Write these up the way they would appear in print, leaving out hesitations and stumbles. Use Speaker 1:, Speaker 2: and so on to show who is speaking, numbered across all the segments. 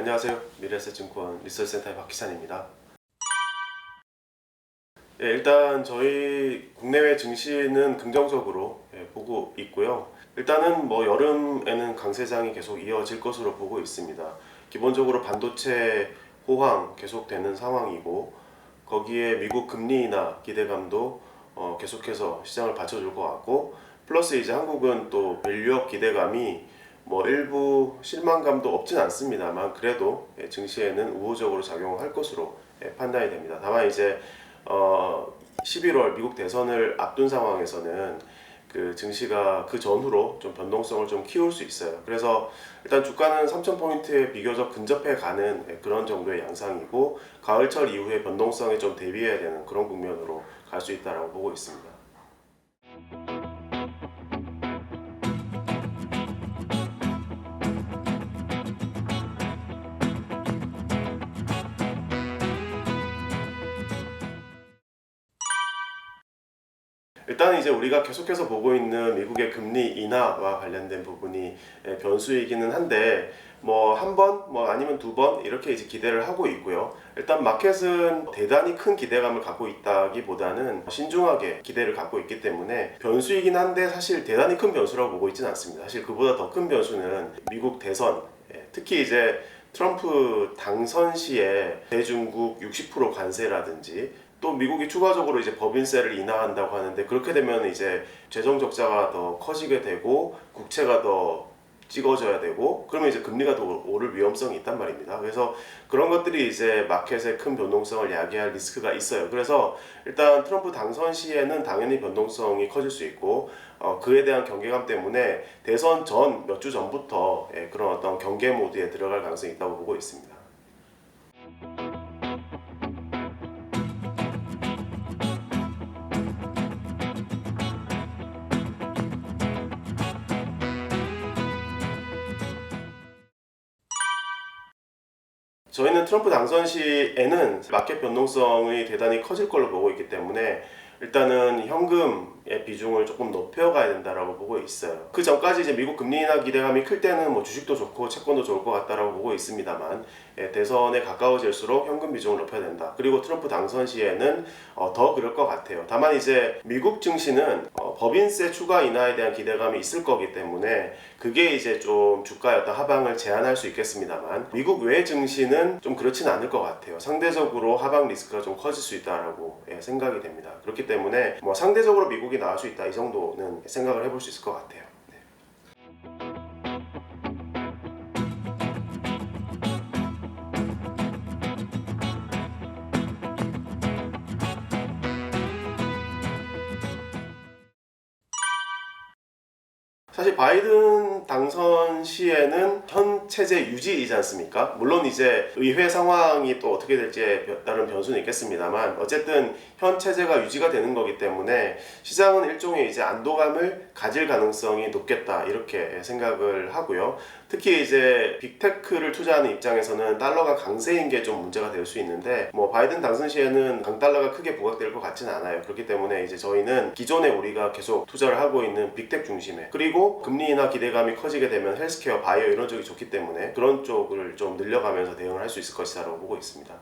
Speaker 1: 안녕하세요. 미래에셋증권 리서치센터의 박기찬입니다. 일단 저희 국내외 증시는 긍정적으로 보고 있고요. 일단은 여름에는 강세장이 계속 이어질 것으로 보고 있습니다. 기본적으로 반도체 호황 계속되는 상황이고, 거기에 미국 금리 인하 기대감도 계속해서 시장을 받쳐줄 것 같고, 플러스 이제 한국은 또 밸류업 기대감이 일부 실망감도 없진 않습니다만, 그래도 증시에는 우호적으로 작용할 것으로 판단이 됩니다. 다만 이제 11월 미국 대선을 앞둔 상황에서는 그 증시가 그 전후로 좀 변동성을 좀 키울 수 있어요. 그래서 일단 주가는 3,000포인트에 비교적 근접해 가는 그런 정도의 양상이고, 가을철 이후에 변동성에 좀 대비해야 되는 그런 국면으로 갈 수 있다고 보고 있습니다. 일단 이제 우리가 계속해서 보고 있는 미국의 금리 인하와 관련된 부분이 변수이기는 한데, 한 번, 아니면 두 번 이렇게 이제 기대를 하고 있고요. 일단 마켓은 대단히 큰 기대감을 갖고 있다기보다는 신중하게 기대를 갖고 있기 때문에 변수이긴 한데, 사실 대단히 큰 변수라고 보고 있지는 않습니다. 사실 그보다 더 큰 변수는 미국 대선, 특히 이제 트럼프 당선 시에 대중국 60% 관세라든지, 또 미국이 추가적으로 이제 법인세를 인하한다고 하는데, 그렇게 되면 이제 재정 적자가 더 커지게 되고 국채가 더 찍어져야 되고, 그러면 이제 금리가 더 오를 위험성이 있단 말입니다. 그래서 그런 것들이 이제 마켓의 큰 변동성을 야기할 리스크가 있어요. 그래서 일단 트럼프 당선 시에는 당연히 변동성이 커질 수 있고, 그에 대한 경계감 때문에 대선 전 몇 주 전부터 그런 어떤 경계 모드에 들어갈 가능성이 있다고 보고 있습니다. 저희는 트럼프 당선 시에는 마켓 변동성이 대단히 커질 걸로 보고 있기 때문에, 일단은 현금의 비중을 조금 높여가야 된다라고 보고 있어요. 그 전까지 이제 미국 금리 인하 기대감이 클 때는 주식도 좋고 채권도 좋을 것 같다라고 보고 있습니다만, 대선에 가까워질수록 현금 비중을 높여야 된다. 그리고 트럼프 당선 시에는 더 그럴 것 같아요. 다만 이제 미국 증시는 법인세 추가 인하에 대한 기대감이 있을 거기 때문에, 그게 이제 좀 주가의 어떤 하방을 제한할 수 있겠습니다만, 미국 외 증시는 좀 그렇진 않을 것 같아요. 상대적으로 하방 리스크가 좀 커질 수 있다라고 생각이 됩니다. 그렇기 때문에 상대적으로 미국이 나을 수 있다, 이 정도는 생각을 해볼 수 있을 것 같아요. 사실 바이든 당선 시에는 현 체제 유지이지 않습니까? 물론 이제 의회 상황이 또 어떻게 될지에 따른 변수는 있겠습니다만, 어쨌든 현 체제가 유지가 되는 거기 때문에 시장은 일종의 이제 안도감을 가질 가능성이 높겠다, 이렇게 생각을 하고요. 특히 이제 빅테크를 투자하는 입장에서는 달러가 강세인 게 좀 문제가 될 수 있는데, 바이든 당선 시에는 강달러가 크게 부각될 것 같지는 않아요. 그렇기 때문에 이제 저희는 기존에 우리가 계속 투자를 하고 있는 빅텍 중심에, 그리고 금리 인하 기대감이 커지게 되면 헬스케어, 바이오 이런 쪽이 좋기 때문에 그런 쪽을 좀 늘려가면서 대응을 할 수 있을 것이라고 보고 있습니다.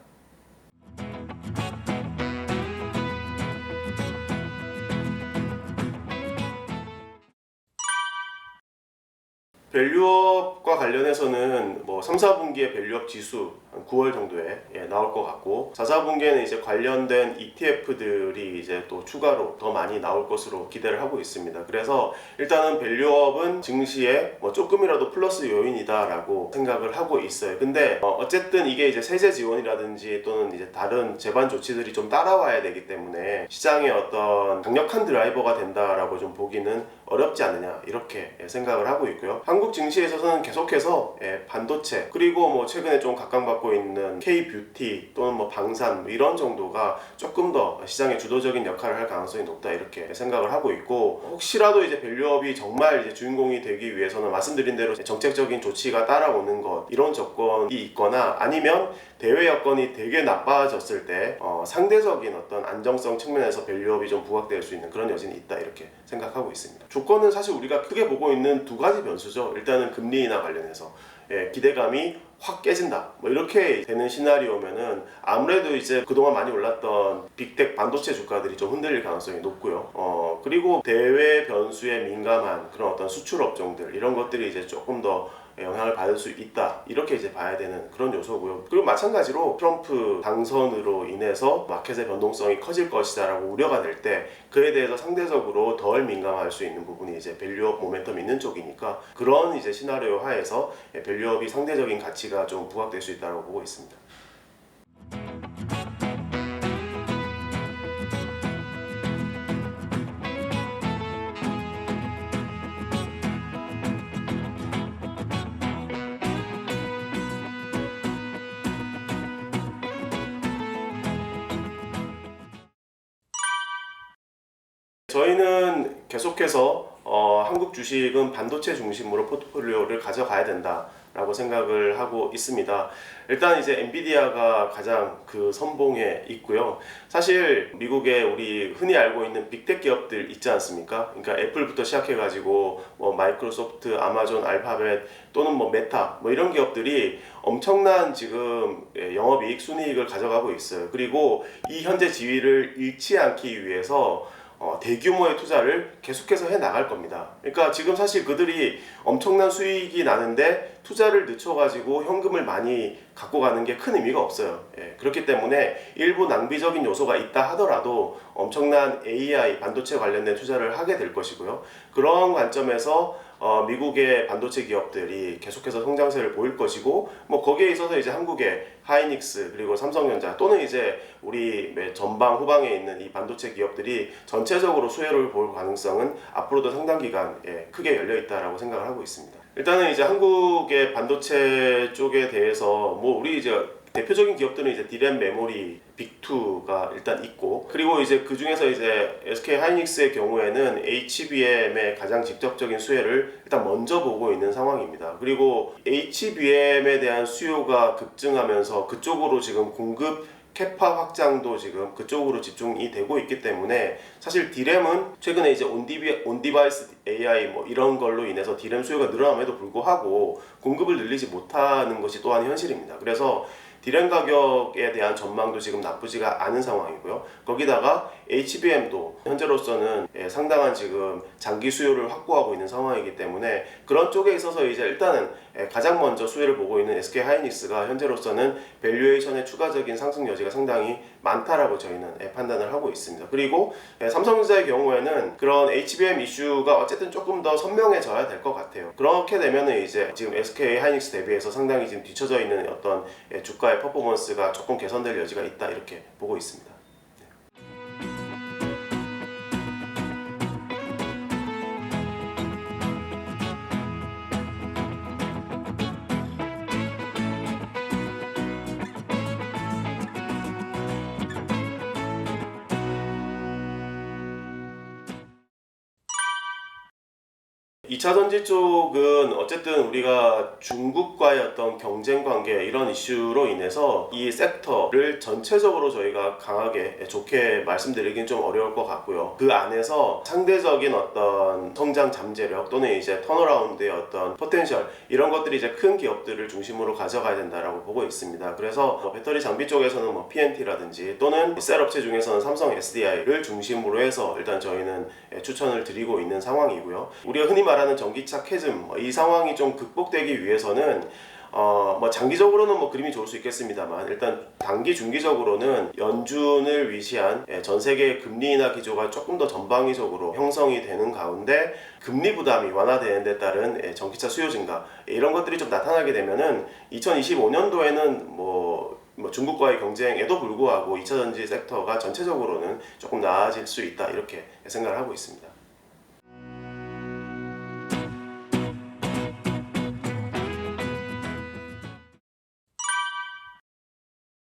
Speaker 1: 밸류업과 관련해서는 3, 4분기에 밸류업 지수 한 9월 정도에 나올 것 같고, 4, 4분기에는 이제 관련된 ETF들이 이제 또 추가로 더 많이 나올 것으로 기대를 하고 있습니다. 그래서 일단은 밸류업은 증시에 조금이라도 플러스 요인이다라고 생각을 하고 있어요. 근데 어쨌든 이게 이제 세제 지원이라든지 또는 이제 다른 제반 조치들이 좀 따라와야 되기 때문에 시장의 어떤 강력한 드라이버가 된다라고 좀 보기는 어렵지 않느냐, 이렇게 생각을 하고 있고요. 한국 증시에 있어서는 계속해서 반도체, 그리고 최근에 좀 각광받고 있는 K-뷰티 또는 방산 이런 정도가 조금 더 시장의 주도적인 역할을 할 가능성이 높다, 이렇게 생각을 하고 있고, 혹시라도 이제 밸류업이 정말 이제 주인공이 되기 위해서는 말씀드린 대로 정책적인 조치가 따라오는 것, 이런 조건이 있거나, 아니면 대외 여건이 되게 나빠졌을 때 상대적인 어떤 안정성 측면에서 밸류업이 좀 부각될 수 있는 그런 여지는 있다, 이렇게 생각하고 있습니다. 조건은 사실 우리가 크게 보고 있는 두 가지 변수죠. 일단은 금리 인하 관련해서 기대감이 확 깨진다 뭐 이렇게 되는 시나리오면은 아무래도 이제 그동안 많이 올랐던 빅텍 반도체 주가들이 좀 흔들릴 가능성이 높고요. 그리고 대외 변수에 민감한 그런 어떤 수출 업종들 이런 것들이 이제 조금 더 영향을 받을 수 있다 이렇게 이제 봐야 되는 그런 요소고요. 그리고 마찬가지로 트럼프 당선으로 인해서 마켓의 변동성이 커질 것이다 라고 우려가 될 때 그에 대해서 상대적으로 덜 민감할 수 있는 부분이 이제 밸류업 모멘텀 있는 쪽이니까 그런 이제 시나리오 하에서 밸류업이 상대적인 가치가 좀 부각될 수 있다고 보고 있습니다. 저희는 계속해서 한국 주식은 반도체 중심으로 포트폴리오를 가져가야 된다라고 생각을 하고 있습니다. 일단 이제 엔비디아가 가장 그 선봉에 있고요. 사실 미국에 우리 흔히 알고 있는 빅텍 기업들 있지 않습니까? 그러니까 애플부터 시작해가지고 뭐 마이크로소프트, 아마존, 알파벳 또는 뭐 메타 뭐 이런 기업들이 엄청난 지금 영업이익, 순이익을 가져가고 있어요. 그리고 이 현재 지위를 잃지 않기 위해서 대규모의 투자를 계속해서 해 나갈 겁니다. 그러니까 지금 사실 그들이 엄청난 수익이 나는데 투자를 늦춰가지고 현금을 많이 갖고 가는 게 큰 의미가 없어요. 그렇기 때문에 일부 낭비적인 요소가 있다 하더라도 엄청난 AI 반도체 관련된 투자를 하게 될 것이고요. 그런 관점에서 미국의 반도체 기업들이 계속해서 성장세를 보일 것이고 뭐 거기에 있어서 이제 한국의 하이닉스 그리고 삼성전자 또는 이제 우리 전방 후방에 있는 이 반도체 기업들이 전체적으로 수혜를 볼 가능성은 앞으로도 상당 기간 크게 열려 있다라고 생각을 하고 있습니다. 일단은 이제 한국의 반도체 쪽에 대해서 뭐 우리 이제 대표적인 기업들은 이제 디램 메모리 빅2가 일단 있고 그리고 이제 그 중에서 이제 SK 하이닉스의 경우에는 HBM의 가장 직접적인 수혜를 일단 먼저 보고 있는 상황입니다. 그리고 HBM에 대한 수요가 급증하면서 그쪽으로 지금 공급 캐파 확장도 지금 그쪽으로 집중이 되고 있기 때문에 사실 디램은 최근에 이제 온디바이스 AI 뭐 이런 걸로 인해서 디램 수요가 늘어남에도 불구하고 공급을 늘리지 못하는 것이 또한 현실입니다. 그래서 디램 가격에 대한 전망도 지금 나쁘지가 않은 상황이고요. 거기다가 HBM도 현재로서는 상당한 지금 장기 수요를 확보하고 있는 상황이기 때문에 그런 쪽에 있어서 이제 일단은 가장 먼저 수혜를 보고 있는 SK 하이닉스가 현재로서는 밸류에이션의 추가적인 상승 여지가 상당히 많다라고 저희는 판단을 하고 있습니다. 그리고 삼성전자의 경우에는 그런 HBM 이슈가 어쨌든 조금 더 선명해져야 될 것 같아요. 그렇게 되면은 이제 지금 SK 하이닉스 대비해서 상당히 지금 뒤처져 있는 어떤 주가의 퍼포먼스가 조금 개선될 여지가 있다 이렇게 보고 있습니다. 이 2차 전지 쪽은 어쨌든 우리가 중국과의 어떤 경쟁 관계 이런 이슈로 인해서 이 섹터를 전체적으로 저희가 강하게 좋게 말씀드리긴 좀 어려울 것 같고요. 그 안에서 상대적인 어떤 성장 잠재력 또는 이제 턴어라운드의 어떤 포텐셜 이런 것들이 이제 큰 기업들을 중심으로 가져가야 된다라고 보고 있습니다. 그래서 배터리 장비 쪽에서는 뭐 PNT라든지 또는 셀 업체 중에서는 삼성 SDI를 중심으로 해서 일단 저희는 추천을 드리고 있는 상황이고요. 우리가 흔히 말하는 전기차 캐즘 이 상황이 좀 극복되기 위해서는 뭐 장기적으로는 뭐 그림이 좋을 수 있겠습니다만 일단 단기 중기적으로는 연준을 위시한 전 세계 금리 인하 기조가 조금 더 전방위적으로 형성이 되는 가운데 금리 부담이 완화되는 데 따른 전기차 수요 증가 이런 것들이 좀 나타나게 되면은 2025년도에는 뭐 중국과의 경쟁에도 불구하고 2차 전지 섹터가 전체적으로는 조금 나아질 수 있다 이렇게 생각을 하고 있습니다.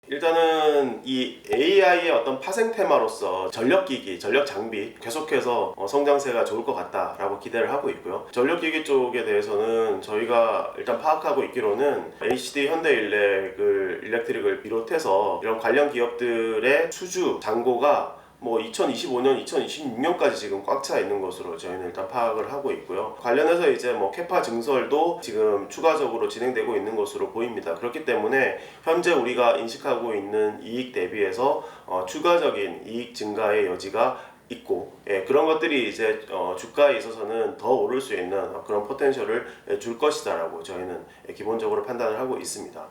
Speaker 1: 일단은 이 AI의 어떤 파생 테마로서 전력기기, 전력장비 계속해서 성장세가 좋을 것 같다라고 기대를 하고 있고요. 전력기기 쪽에 대해서는 저희가 일단 파악하고 있기로는 HD 현대일렉트릭을 비롯해서 이런 관련 기업들의 수주 잔고가 뭐 2025년, 2026년까지 지금 꽉 차 있는 것으로 저희는 일단 파악을 하고 있고요. 관련해서 이제 뭐 캐파 증설도 지금 추가적으로 진행되고 있는 것으로 보입니다. 그렇기 때문에 현재 우리가 인식하고 있는 이익 대비해서 추가적인 이익 증가의 여지가 있고, 그런 것들이 이제 주가에 있어서는 더 오를 수 있는 그런 포텐셜을 줄 것이다라고 저희는 기본적으로 판단을 하고 있습니다.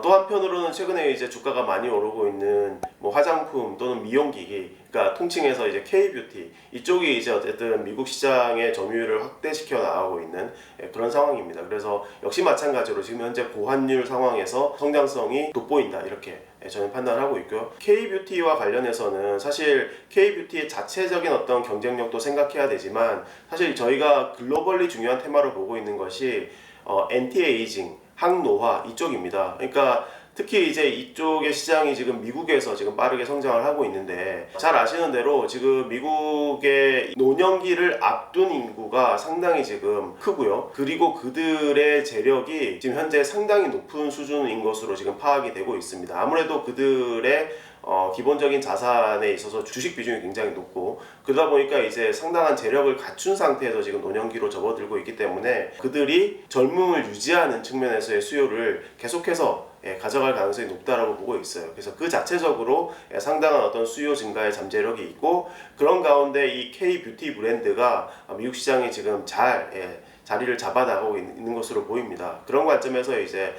Speaker 1: 또 한편으로는 최근에 이제 주가가 많이 오르고 있는 뭐 화장품 또는 미용기기, 그러니까 통칭해서 이제 K-뷰티 이쪽이 이제 어쨌든 미국 시장의 점유율을 확대시켜 나가고 있는 그런 상황입니다. 그래서 역시 마찬가지로 지금 현재 고환율 상황에서 성장성이 돋보인다 이렇게 저는 판단을 하고 있고요. K-뷰티와 관련해서는 사실 K-뷰티의 자체적인 어떤 경쟁력도 생각해야 되지만 사실 저희가 글로벌리 중요한 테마로 보고 있는 것이 엔티에이징, 항노화 이쪽입니다. 그러니까 특히 이제 이쪽의 시장이 지금 미국에서 지금 빠르게 성장을 하고 있는데, 잘 아시는 대로 지금 미국의 노년기를 앞둔 인구가 상당히 지금 크고요. 그리고 그들의 재력이 지금 현재 상당히 높은 수준인 것으로 지금 파악이 되고 있습니다. 아무래도 그들의 기본적인 자산에 있어서 주식 비중이 굉장히 높고, 그러다 보니까 이제 상당한 재력을 갖춘 상태에서 지금 노년기로 접어들고 있기 때문에 그들이 젊음을 유지하는 측면에서의 수요를 계속해서 가져갈 가능성이 높다라고 보고 있어요. 그래서 그 자체적으로 상당한 어떤 수요 증가의 잠재력이 있고, 그런 가운데 이 K-뷰티 브랜드가 미국 시장에 지금 잘 자리를 잡아나가고 있는 것으로 보입니다. 그런 관점에서 이제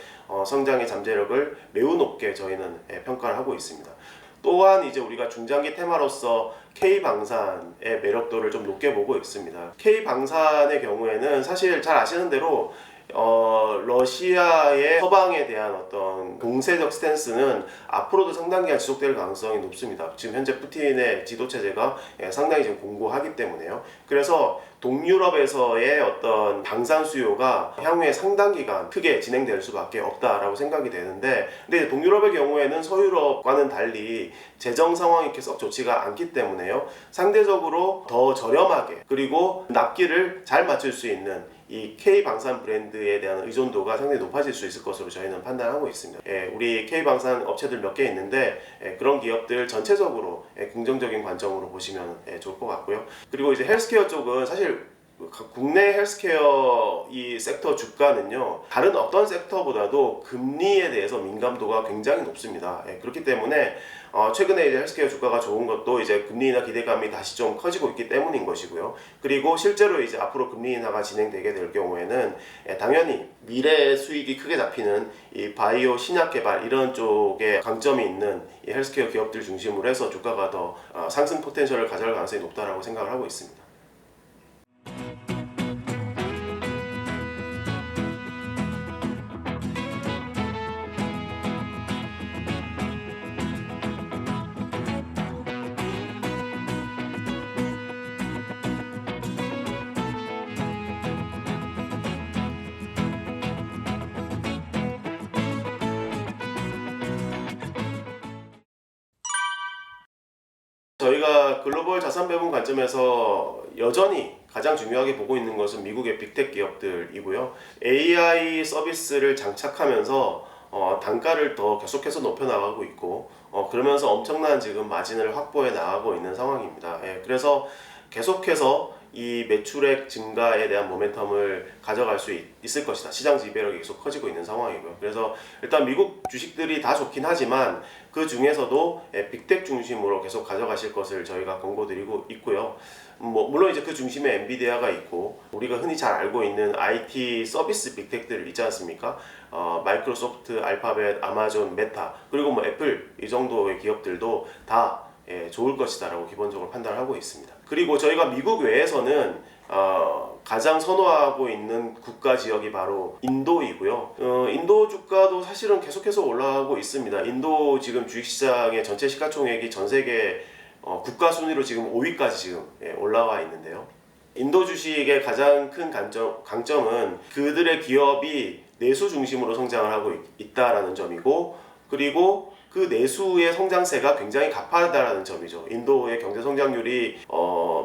Speaker 1: 성장의 잠재력을 매우 높게 저희는 평가를 하고 있습니다. 또한 이제 우리가 중장기 테마로서 K방산의 매력도를 좀 높게 보고 있습니다. K방산의 경우에는 사실 잘 아시는 대로 러시아의 서방에 대한 어떤 공세적 스탠스는 앞으로도 상당 기간 지속될 가능성이 높습니다. 지금 현재 푸틴의 지도체제가 상당히 지금 공고하기 때문에요. 그래서 동유럽에서의 어떤 방산 수요가 향후에 상당 기간 크게 진행될 수밖에 없다라고 생각이 되는데, 근데 동유럽의 경우에는 서유럽과는 달리 재정 상황이 이렇게 썩 좋지가 않기 때문에요. 상대적으로 더 저렴하게 그리고 납기를 잘 맞출 수 있는 이 K방산 브랜드에 대한 의존도가 상당히 높아질 수 있을 것으로 저희는 판단하고 있습니다. 우리 K방산 업체들 몇 개 있는데 그런 기업들 전체적으로 긍정적인 관점으로 보시면 좋을 것 같고요. 그리고 이제 헬스케어 쪽은 사실 국내 헬스케어 이 섹터 주가는요, 다른 어떤 섹터보다도 금리에 대해서 민감도가 굉장히 높습니다. 그렇기 때문에 최근에 이제 헬스케어 주가가 좋은 것도 이제 금리 인하 기대감이 다시 좀 커지고 있기 때문인 것이고요. 그리고 실제로 이제 앞으로 금리 인하가 진행되게 될 경우에는 당연히 미래의 수익이 크게 잡히는 이 바이오 신약 개발 이런 쪽에 강점이 있는 이 헬스케어 기업들 중심으로 해서 주가가 더 상승 포텐셜을 가져갈 가능성이 높다라고 생각을 하고 있습니다. 저희가 글로벌 자산 배분 관점에서 여전히 가장 중요하게 보고 있는 것은 미국의 빅텍 기업들이고요. AI 서비스를 장착하면서 단가를 더 계속해서 높여나가고 있고, 그러면서 엄청난 지금 마진을 확보해 나가고 있는 상황입니다. 그래서 계속해서 이 매출액 증가에 대한 모멘텀을 가져갈 수 있을 것이다. 시장 지배력이 계속 커지고 있는 상황이고요. 그래서 일단 미국 주식들이 다 좋긴 하지만 그 중에서도 빅텍 중심으로 계속 가져가실 것을 저희가 권고드리고 있고요. 물론 이제 그 중심에 엔비디아가 있고, 우리가 흔히 잘 알고 있는 IT 서비스 빅텍들 있지 않습니까? 마이크로소프트, 알파벳, 아마존, 메타, 그리고 뭐 애플 이 정도의 기업들도 다 좋을 것이다라고 기본적으로 판단하고 있습니다. 그리고 저희가 미국 외에서는 가장 선호하고 있는 국가 지역이 바로 인도이고요. 인도 주가도 사실은 계속해서 올라가고 있습니다. 인도 지금 주식시장의 전체 시가총액이 전 세계 국가 순위로 지금 5위까지 지금 올라와 있는데요. 인도 주식의 가장 큰 강점은 그들의 기업이 내수 중심으로 성장을 하고 있다라는 점이고, 그리고 그 내수의 성장세가 굉장히 가파르다라는 점이죠. 인도의 경제 성장률이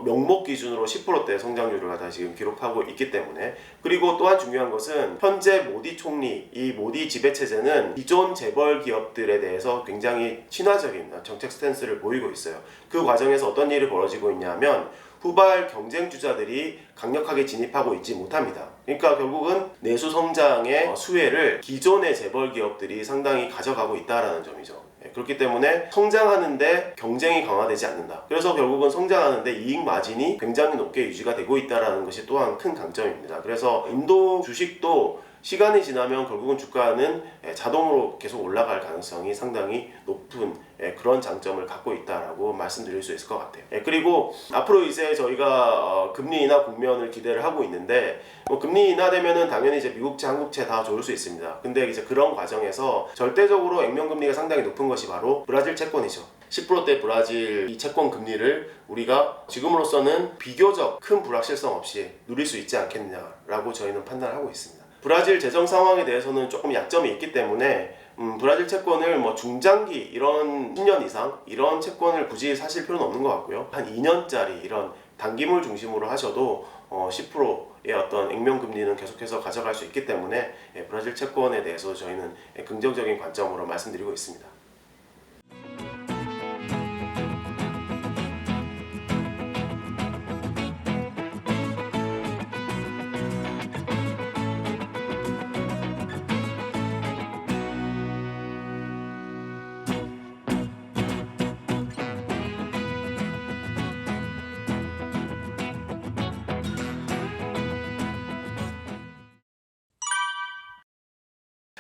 Speaker 1: 명목 기준으로 10%대 성장률을 갖다 지금 기록하고 있기 때문에. 그리고 또한 중요한 것은 현재 모디 총리, 이 모디 지배 체제는 기존 재벌 기업들에 대해서 굉장히 친화적인 정책 스탠스를 보이고 있어요. 그 과정에서 어떤 일이 벌어지고 있냐면 후발 경쟁 주자들이 강력하게 진입하고 있지 못합니다. 그러니까 결국은 내수 성장의 수혜를 기존의 재벌 기업들이 상당히 가져가고 있다는 점이죠. 그렇기 때문에 성장하는데 경쟁이 강화되지 않는다. 그래서 결국은 성장하는데 이익 마진이 굉장히 높게 유지가 되고 있다는 것이 또한 큰 강점입니다. 그래서 인도 주식도 시간이 지나면 결국은 주가는 자동으로 계속 올라갈 가능성이 상당히 높은 그런 장점을 갖고 있다라고 말씀드릴 수 있을 것 같아요. 그리고 앞으로 이제 저희가 금리 인하 국면을 기대를 하고 있는데 금리 인하되면은 당연히 이제 미국채, 한국채 다 좋을 수 있습니다. 근데 이제 그런 과정에서 절대적으로 액면금리가 상당히 높은 것이 바로 브라질 채권이죠. 10%대 브라질 이 채권 금리를 우리가 지금으로서는 비교적 큰 불확실성 없이 누릴 수 있지 않겠냐라고 저희는 판단하고 있습니다. 브라질 재정 상황에 대해서는 조금 약점이 있기 때문에 브라질 채권을 중장기 이런 10년 이상 이런 채권을 굳이 사실 필요는 없는 것 같고요. 한 2년짜리 이런 단기물 중심으로 하셔도 10%의 어떤 액면금리는 계속해서 가져갈 수 있기 때문에 브라질 채권에 대해서 저희는 긍정적인 관점으로 말씀드리고 있습니다.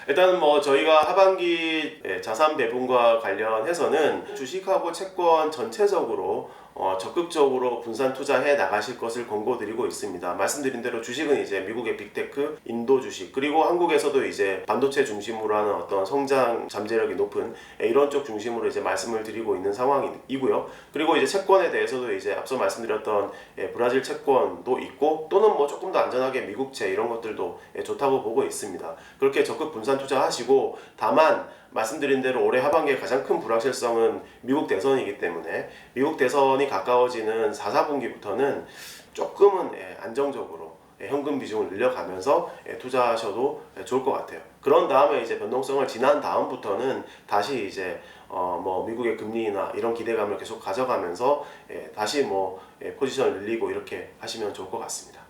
Speaker 1: 일단은 저희가 하반기 자산 배분과 관련해서는 주식하고 채권 전체적으로 적극적으로 분산 투자해 나가실 것을 권고드리고 있습니다. 말씀드린 대로 주식은 이제 미국의 빅테크, 인도 주식, 그리고 한국에서도 이제 반도체 중심으로 하는 어떤 성장 잠재력이 높은 이런 쪽 중심으로 이제 말씀을 드리고 있는 상황이고요. 그리고 이제 채권에 대해서도 이제 앞서 말씀드렸던 브라질 채권도 있고 또는 조금 더 안전하게 미국채 이런 것들도 좋다고 보고 있습니다. 그렇게 적극 분산 투자하시고, 다만 말씀드린 대로 올해 하반기에 가장 큰 불확실성은 미국 대선이기 때문에 미국 대선이 가까워지는 4, 4분기부터는 조금은 안정적으로 현금 비중을 늘려가면서 투자하셔도 좋을 것 같아요. 그런 다음에 이제 변동성을 지난 다음부터는 다시 이제 미국의 금리나 이런 기대감을 계속 가져가면서 다시 포지션을 늘리고 이렇게 하시면 좋을 것 같습니다.